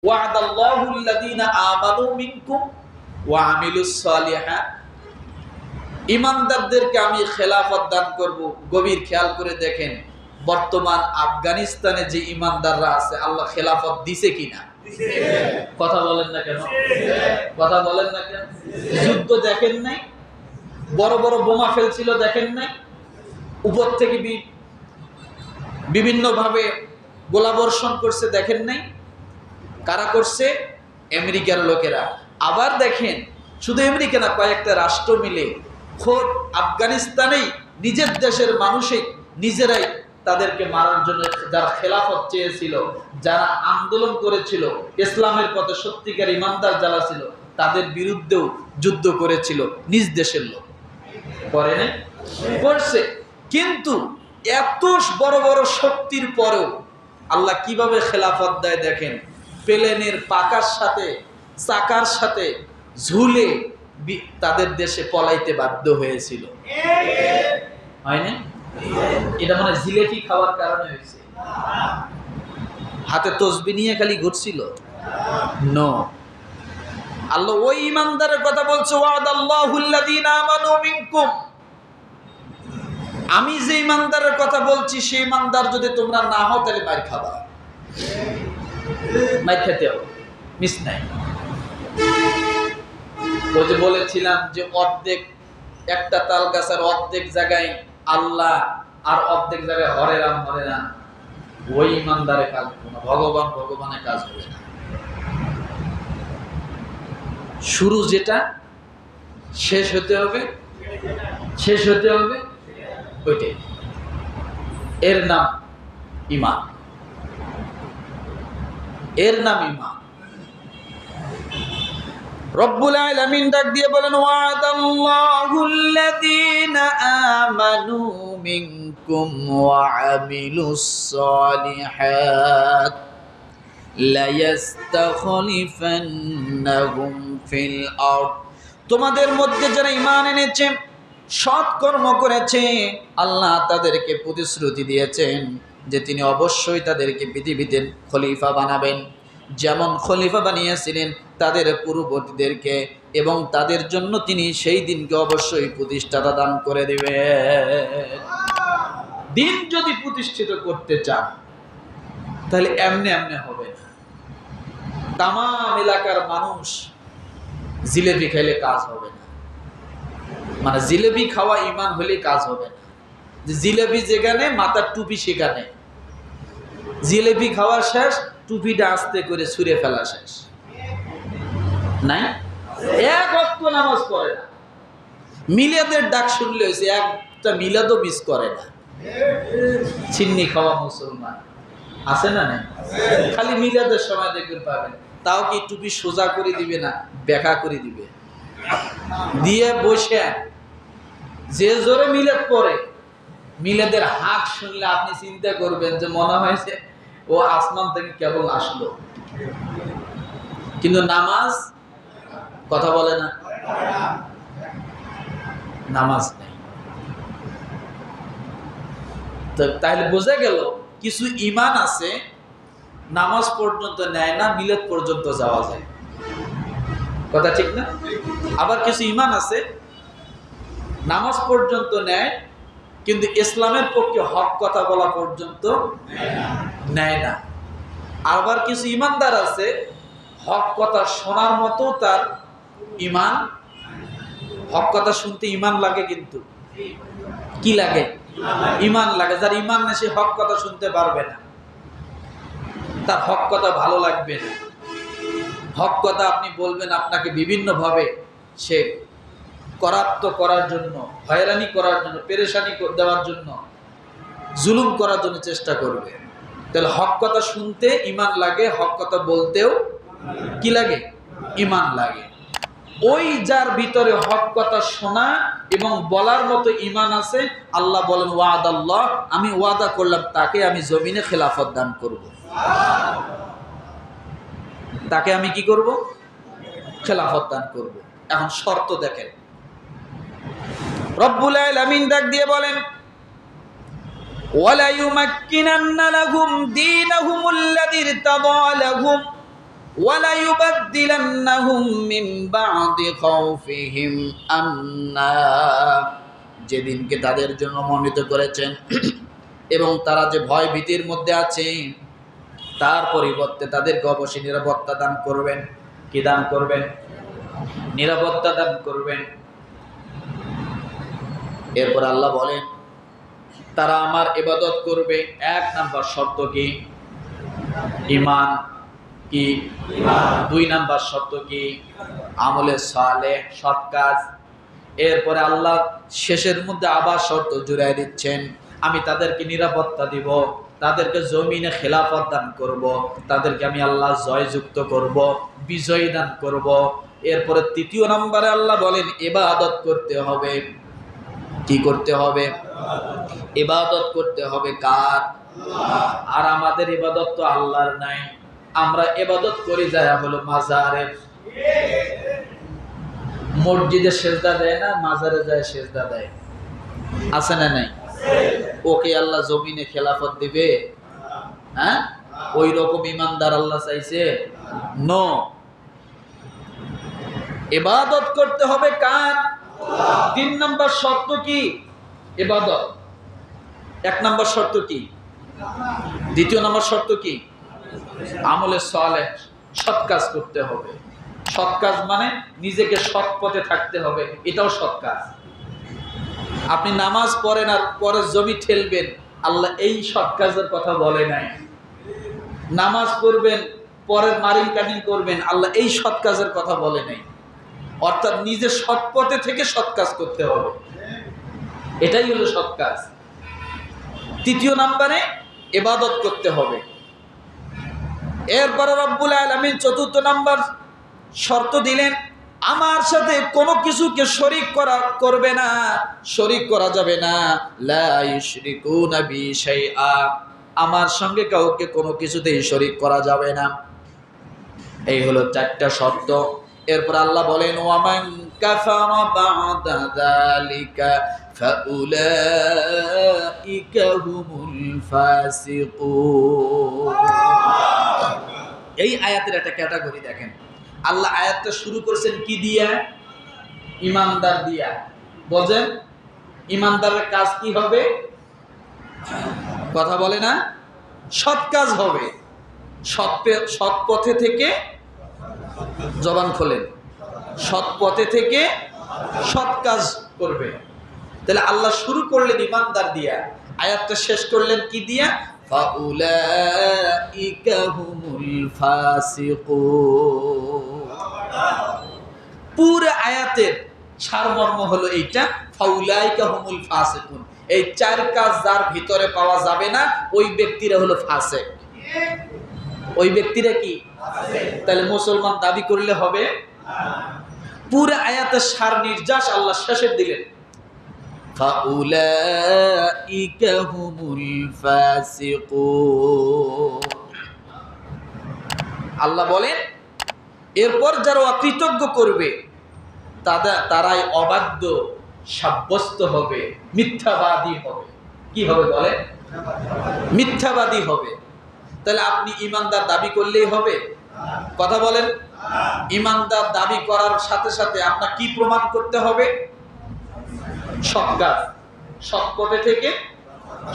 ওয়া'দাল্লাহুল্লাযীনা আমানু মিনকুম ওয়া আমিলুস সালিহাত, ঈমানদারদেরকে আমি খেলাফত দান করব। গভীর খেয়াল করে দেখেন, বর্তমান আফগানিস্তানে যে ঈমানদাররা আছে, আল্লাহ খেলাফত দিছে কিনা? কথা বলেন না কেন? কথা বলেন না কেন? যুদ্ধ দেখেন নাই? বড় বড় বোমা ফেলছিল দেখেন নাই? উপর থেকে বিভিন্ন ভাবে গোলাবর্ষণ করছে দেখেন নাই? কারা করছে? আমেরিকার লোকেরা। আবার দেখেন, শুধু আমেরিকা না, কয়েকটা রাষ্ট্র মিলে খোদ আফগানিস্তানেই নিজের দেশের মানুষই নিজেরাই তাদেরকে মারার জন্য, যারা খেলাফত চেয়েছিল, যারা আন্দোলন করেছিল, ইসলামের পথে সত্যিকার ইমানদার যারা ছিল, তাদের বিরুদ্ধেও যুদ্ধ করেছিল নিজ দেশের লোক। করে নাই? করছে। কিন্তু এত বড় বড় শক্তির পরেও আল্লাহ কিভাবে খেলাফত দেয় দেখেন। প্লেনের পাকার সাথে চাকার সাথে ঝুলে তাদের দেশে পলাইতে বাধ্য হয়েছিল, হয় না? এটা মানে জিলেপি খাওয়ার কারণে হয়েছে? হাতে তসবিহ নিয়ে খালি ঘুরছিল? নো। আল্লাহ ওই ঈমানদারের কথা বলছে, ওয়া'দাল্লাহুল্লাযীনা আমানু মিনকুম। আমি যে ঈমানদারের কথা বলছি, সেই ঈমানদার যদি তোমরা না হও, তাহলে মার খাবা। মার খেতে হবে, মিস নাই। ওই যে বলেছিলাম যে অর্ধেক একটা তাল গাছের অর্ধেক জায়গায় আল্লাহ আর অর্ধেক জায়গায় হরে রাম হরে রাম। ওই ঈমানদারে কাজ হবে না, ভগবান ভগবানের কাজ হবে না। শুরু যেটা, শেষ হতে হবে, শেষ হতে হবে ওইটাই। এর নাম ঈমান, এর নাম ঈমান। রব্বুল আলামিন ডাক দিয়ে বলেন, ওয়া'দাল্লাহুল্লাযীনা আমানু মিনকুম ওয়া আমিলুস সালিহাত লা ইস্তাখলিফান্নাহুম ফিল আরদ। তোমাদের মধ্যে যারা ঈমান এনেছে, সৎ কর্ম করেছে, আল্লাহ তাদেরকে প্রতিশ্রুতি দিয়েছেন যে তিনি অবশ্যই তাদেরকে পৃথিবীতে খলিফা বানাবেন, যেমন খলিফা বানিয়েছিলেন তাদের পূর্ববর্তীদেরকে, এবং তাদের জন্য তিনি সেই দিনকে অবশ্যই প্রতিষ্ঠাতা দান করে দিবেন। দিন যদি প্রতিষ্ঠিত করতে চান, তাহলে এমনি এমনি হবে না। তাম এলাকার মানুষ জিলেবি খেলে কাজ হবে না। মানে জিলেবি খাওয়া ঈমান হলে কাজ হবে না। জিলেবি যেখানে, মাথার টুপি সেখানে। জিলেবি খাওয়া শেষ, টুপিটা আস্তে করে ছুঁড়ে ফেলা শেষ। নাই? এক ওয়াক্ত নামাজ পড়ে না। মিলাদের ডাক শুনলে হয়েছে, একটা মিলাদও মিস করে না। চিন্নি খাওয়া মুসলমান আছে না? নাই? খালি মিলাদের সময় দেখবেন পাবেন, তাও কি টুপি সোজা করে দিবে না, বেঁকা করে দিবে, দিয়ে বসে যে জোরে মিলাদ পড়ে, মিলাদের হাক শুনলে আপনি চিন্তা করবেন যে মনে হয়েছে ও আসমান থেকে কেবল আসলো। কিন্তু নামাজ, কথা বলে না, নামাজ নেই। তাহলে বোঝা গেল কিছু ঈমান আছে নামাজ পর্যন্ত নেয় না, মিলাদ পর্যন্ত যাওয়া যায়। কথা ঠিক না? আবার কিছু ঈমান আছে নামাজ পর্যন্ত নেয়, কিন্তু ইসলামের পক্ষে হক কথা বলা পর্যন্ত নেয় না। আবার কিছু ঈমানদার আছে, হক কথা শোনার মতো তার ঈমান, হক কথা শুনতে ঈমান লাগে, কিন্তু কি লাগে? ঈমান লাগে। যার ঈমান নেই, সে হক কথা শুনতে পারবে না, তার হক কথা ভালো লাগবে না। হক কথা আপনি বলবেন, আপনাকে বিভিন্ন ভাবে সে করাপ্ত করার জন্য, হয়রানি করার জন্য, পেরেশানি দেওয়ার জন্য, জুলুম করার জন্য চেষ্টা করবে। তাহলে হক কথা শুনতে ঈমান লাগে, হক কথা বলতেও কি লাগে? ঈমান লাগে। ওই যার ভিতরে হক কথা শোনা এবং বলার মতো ঈমান আছে, আল্লাহ বলেন, ওয়া'দাল্লাহ, আমি ওয়াদা করলাম তাকে আমি জমিনে খেলাফত দান করব। তাকে আমি কি করব? খেলাফত দান করব। এখন শর্ত দেখেন, রব্বুল আলামিন ডাক দিয়ে বলেন, ওয়ালা ইউমাক্কিনান্না লাহুম দীনাহুমুল্লাযী ইরতাদা লাহুম ওয়ালা ইউবাদদিলান্নাহুম মিন বা'দি খাউফিহিম আমনা, যেদিনকে তাদের জন্য মনোনীত করেছেন এবং তারা যে ভয় ভীতির মধ্যে আছে তার পরিবর্তে তাদেরকে অবশ্যই নিরাপত্তা দান করবেন। কি দান করবেন? নিরাপত্তা দান করবেন। এরপর আল্লাহ বলেন তারা আমার ইবাদত করবে। এক নাম্বার শর্ত কি? ঈমান। কি? দুই নাম্বার শর্ত কি? আমলে সালেহ, সৎ কাজ। এরপরে আল্লাহ শেষের মধ্যে আবার শর্ত জুড়াই দিচ্ছেন, আমি তাদেরকে নিরাপত্তা দিব, তাদেরকে জমিনে খেলাফত দান করব, তাদেরকে আমি আল্লাহ জয়যুক্ত করব, বিজয় দান করব। এরপরে তৃতীয় নম্বরে আল্লাহ বলেন ইবাদত করতে হবে। কি করতে হবে? ইবাদত করতে হবে কার? আর আমাদের ইবাদত তো আল্লাহর নাই, আমরা ইবাদত করি যায় হলো মাজারের। মসজিদে সেজদা দেয় না, মাজারে যায় সেজদা দেয়। আছে না নাই? ওকে আল্লাহ জমিনে খেলাফত দিবে? হ্যাঁ, ওই রকম ইমানদার আল্লাহ চাইছে? নো। ইবাদত করতে হবে কার? তিন নম্বর শর্ত কি? ইবাদত। এক নম্বর শর্ত কি? দ্বিতীয় নম্বর শর্ত কি? আমলে সালেহ, সৎ কাজ করতে হবে। সৎ কাজ মানে নিজেকে সৎ পথে থাকতে হবে, এটাও সৎ কাজ। আপনি নামাজ পড়েন আর পরে জমি ঠেলবেন, আল্লাহ এই সৎ কাজের কথা বলে নাই। নামাজ পড়বেন পরের মারিং কাটিং করবেন, আল্লাহ এই সৎ কাজের কথা বলে নাই। অর্থাৎ নিজে সৎ পথে থেকে সৎ কাজ করতে হবে, এটাই হলো সৎ কাজ। তৃতীয় নম্বরে ইবাদত করতে হবে। এরপরে রব্বুল আলামিন চতুর্থ নম্বর শর্ত দিলেন, আমার সাথে কোনো কিছুকে শরীক করবে না, শরীক করা যাবে না। লা ইউশরিকুনা বি শাইআ, আমার সঙ্গে কাউকে কোনো কিছুতেই শরীক করা যাবে না। এই হলো চারটা শর্ত। এরপর আল্লাহ বলেন ওয়ামান কাফারা বা'দা যালিকা ফাউলাইকা হুমুল ফাসিকুন। এই আয়াতের একটা ক্যাটাগরি দেখেন, আল্লাহ আয়াতটা শুরু করেছেন কি দিয়া? ইমানদার দিয়া। বলেন ইমানদারের কাজ কি হবে? কথা বলে না? সৎ কাজ হবে। সৎ পথে থেকে, জবান খোলেন, সৎ পথে থেকে সৎ কাজ করবে। তাহলে আল্লাহ শুরু করলেন ইমানদার দিয়া, আয়াতটা শেষ করলেন কি দিয়া? ফাউলাইকা হুমুল ফাসিকুন। পুরো আয়াতের সারমর্ম হলো এইটা, ফাউলাইকা হুমুল ফাসিকুন। এই চার কাজ যার ভিতরে পাওয়া যাবে না, ওই ব্যক্তিরা হলো ফাসিক। ওই ব্যক্তিরা কি? তাহলে মুসলমান দাবি করলে হবে? পুরো আয়াতের সার নির্যাস আল্লাহ শেষে দিলেন, ফাউলাইকা হুমুল ফাসিকুন। আল্লাহ বলেন এরপর যারা অকৃতজ্ঞ করবে তারাই অবাধ্য সাব্যস্ত হবে, মিথ্যাবাদী হবে। কি হবে বলে? মিথ্যাবাদী হবে। তাহলে আপনি ইমানদার দাবি করলেই হবে? কথা বলেন। ইমানদার দাবি করার সাথে সাথে আপনার কি প্রমাণ করতে হবে? সৎ কাজ, সৎ পথে থেকে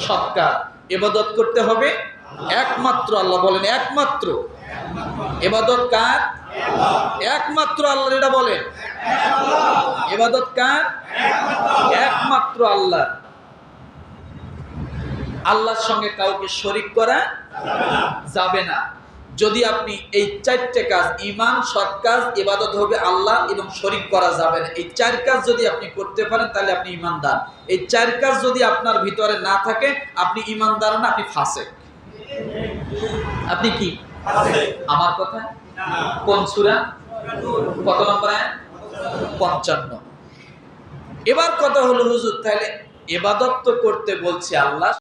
সৎ কাজ। ইবাদত করতে হবে একমাত্র আল্লাহ। বলেন একমাত্র। ইবাদত কার? একমাত্র আল্লাহ। এটা বলেন ইবাদত কার? একমাত্র আল্লাহ। আল্লাহর সঙ্গে কাউকে শরীক করা যাবে না। যদি আপনি এই চারটে কাজ, ঈমান, সৎ কাজ, ইবাদত হবে আল্লাহ এবং শরীক করা যাবে না, এই চার কাজ যদি আপনি করতে পারেন তাহলে আপনি ঈমানদার। এই চার কাজ যদি আপনার ভিতরে না থাকে, আপনি ঈমানদার না, আপনি ফাসিক। আপনি কি? আমার কথা কোন সূরা? কত নম্বর আয়াত? 55। এবার কথা হলো হুজুর তাহলে ইবাদত তো করতে বলছি আল্লাহ,